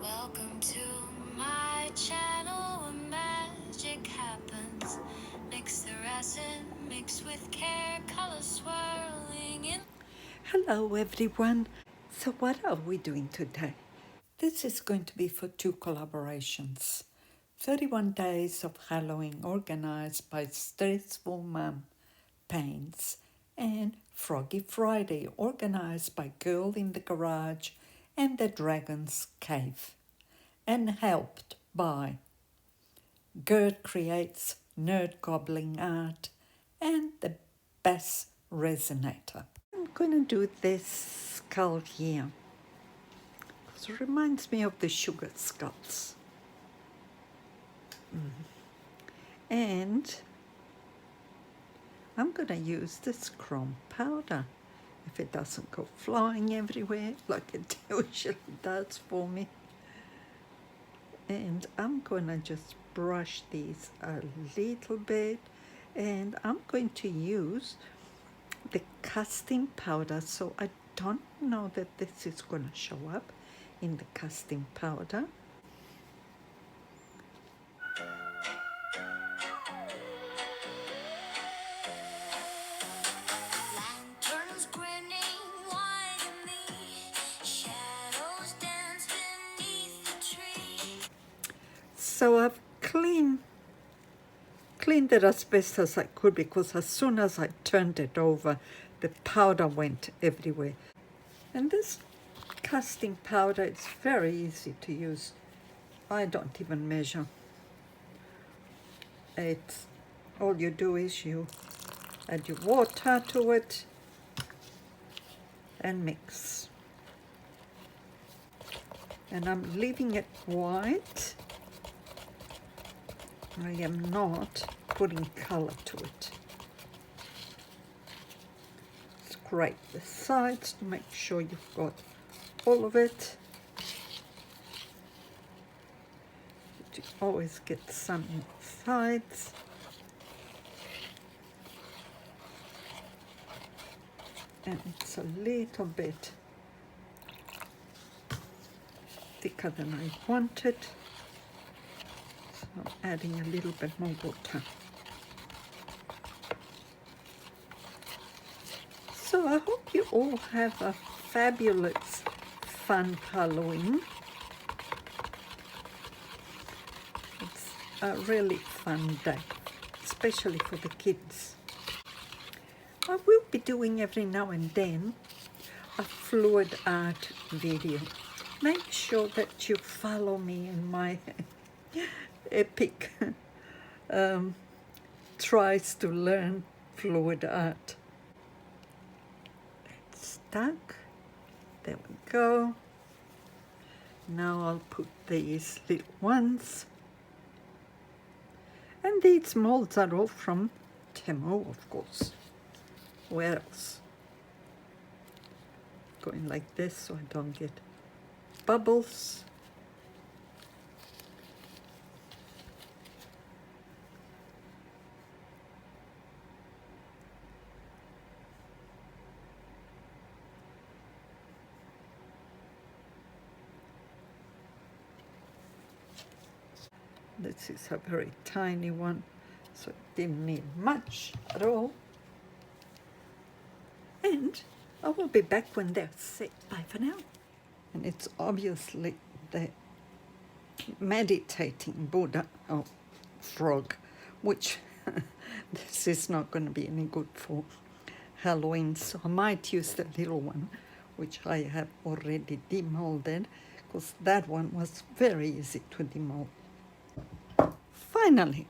Welcome to my channel where magic happens. Mix the resin, mix with care, color swirling in. Hello everyone. So what are we doing today? This is going to be for two collaborations. 31 Days of Halloween organized by Stressful Mum Paints and Froggy Friday organized by Girl in the Garage and the Dragon's Cave and helped by Gerd Creates Nerd Gobbling Art and the Bass Resonator. I'm going to do this skull here because it reminds me of the sugar skulls. And I'm going to use this chrome powder if it doesn't go flying everywhere like it usually does for me. And I'm going to just brush these a little bit, and I'm going to use the casting powder, so I don't know that this is going to show up in the casting powder. So I've cleaned it as best as I could, because as soon as I turned it over, the powder went everywhere. And this casting powder is very easy to use. I don't even measure. It's all you do is you add your water to it and mix. And I'm leaving it white. I am not putting color to it. Scrape the sides to make sure you've got all of it. You always get some in the sides. And it's a little bit thicker than I wanted. So I'm adding a little bit more water. So I hope you all have a fabulous, fun Halloween. It's a really fun day, especially for the kids. I will be doing every now and then a fluid art video. Make sure that you follow me in my epic tries to learn fluid art. It's stuck. There we go. Now I'll put these little ones. And these molds are all from Temu, of course. Where else? Going like this so I don't get bubbles. This is a very tiny one, so it didn't need much at all. And I will be back when they're set. Bye for now. And it's obviously the meditating Buddha, or frog, which this is not going to be any good for Halloween, so I might use the little one, which I have already demolded, because that one was very easy to demold. Finally.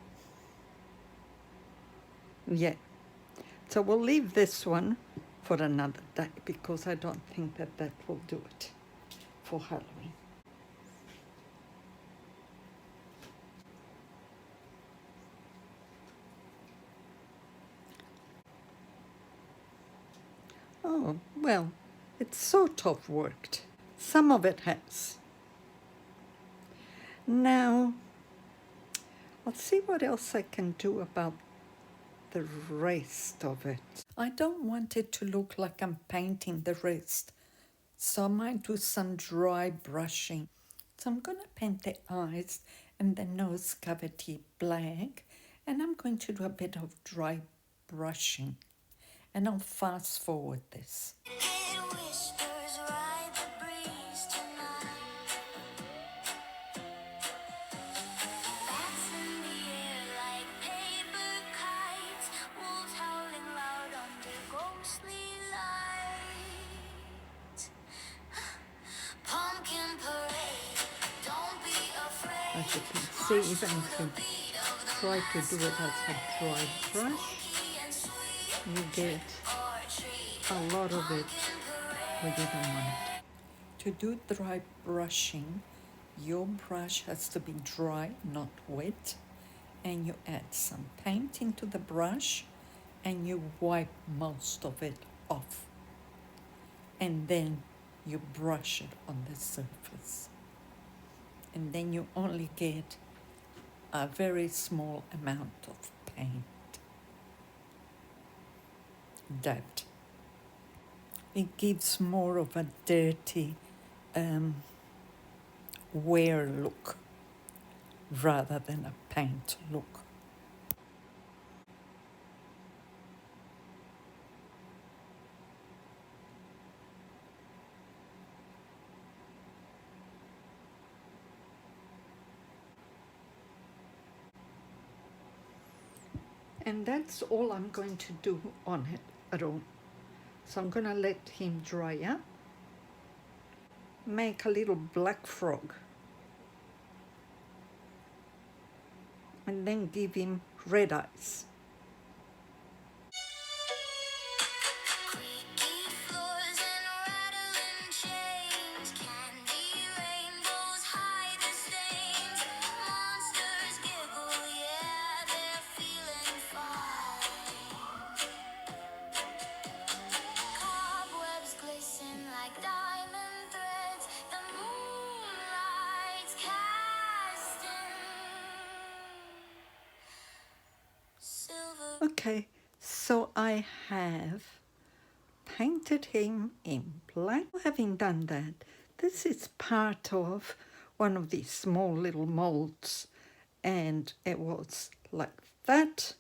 Yeah. So we'll leave this one for another day, because I don't think that that will do it for Halloween. Oh, well, it sort of worked. Some of it has. Now, let's see what else I can do about the rest of it. I don't want it to look like I'm painting the rest, so I might do some dry brushing So I'm going to paint the eyes and the nose cavity black, and I'm going to do a bit of dry brushing, and I'll fast forward this. As you can see, even if you try to do it as a dry brush, you get a lot of it where you don't want it. To do dry brushing, your brush has to be dry, not wet, and you add some paint into the brush and you wipe most of it off. And then you brush it on the surface. And then you only get a very small amount of paint. That it gives more of a dirty wear look rather than a paint look. And that's all I'm going to do on it at all. So I'm going to let him dry up. Make a little black frog. And then give him red eyes. Okay, so I have painted him in black. Having done that, this is part of one of these small little molds, and it was like that,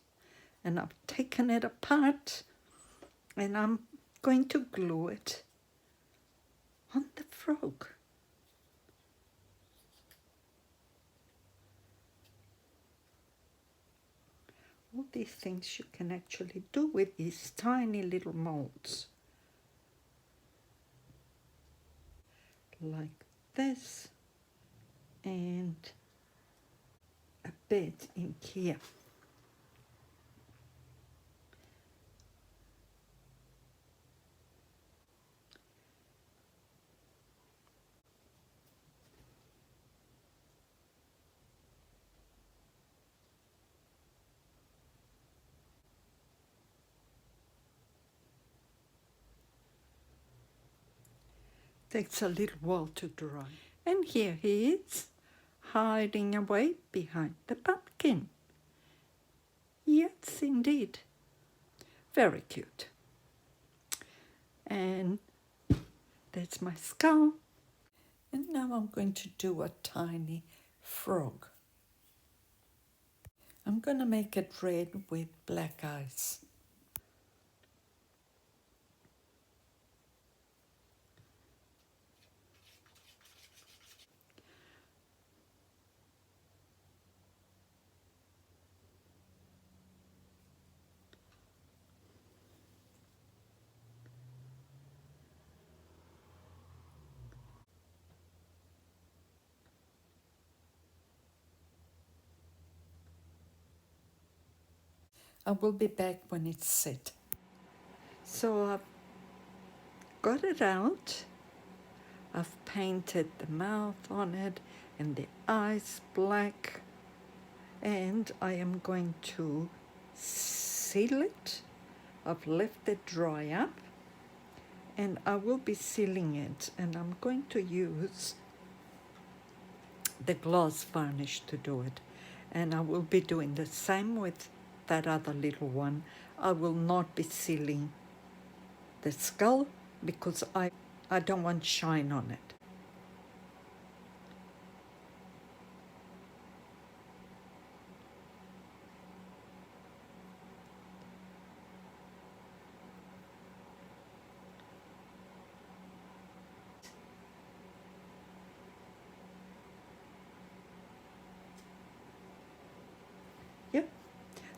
and I've taken it apart and I'm going to glue it on the frog. All these things you can actually do with these tiny little molds. Like this, and a bit in here. Takes a little while to dry. And here he is, hiding away behind the pumpkin. Yes, indeed. Very cute. And that's my skull. And now I'm going to do a tiny frog. I'm going to make it red with black eyes. I will be back when it's set. So I've got it out. I've painted the mouth on it and the eyes black. And I am going to seal it. I've left it dry up. And I will be sealing it. And I'm going to use the gloss varnish to do it. And I will be doing the same with that other little one. I will not be sealing the skull because I don't want shine on it.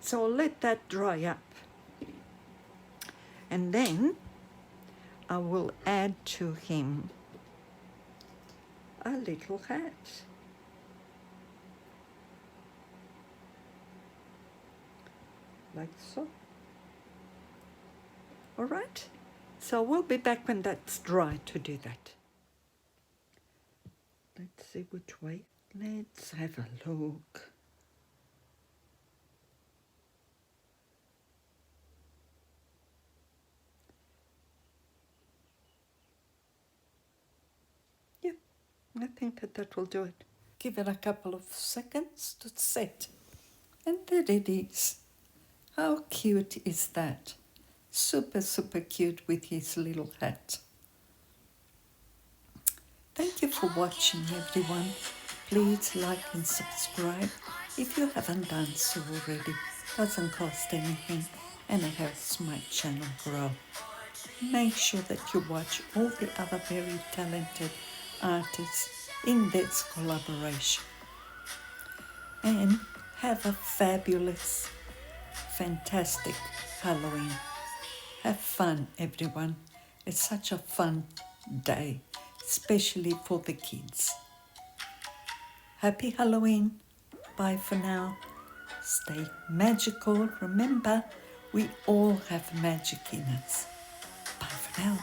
So I'll let that dry up. And then I will add to him a little hat. Like so. All right, so we'll be back when that's dry to do that. Let's see which way. Let's have a look. Yeah, I think that will do it. Give it a couple of seconds to set. And there it is. How cute is that? Super, super cute with his little hat. Thank you for watching, everyone. Please like and subscribe if you haven't done so already. Doesn't cost anything and it helps my channel grow. Make sure that you watch all the other very talented artists in this collaboration. And have a fabulous, fantastic Halloween. Have fun, everyone. It's such a fun day, especially for the kids. Happy Halloween. Bye for now. Stay magical. Remember, we all have magic in us. Bye for now.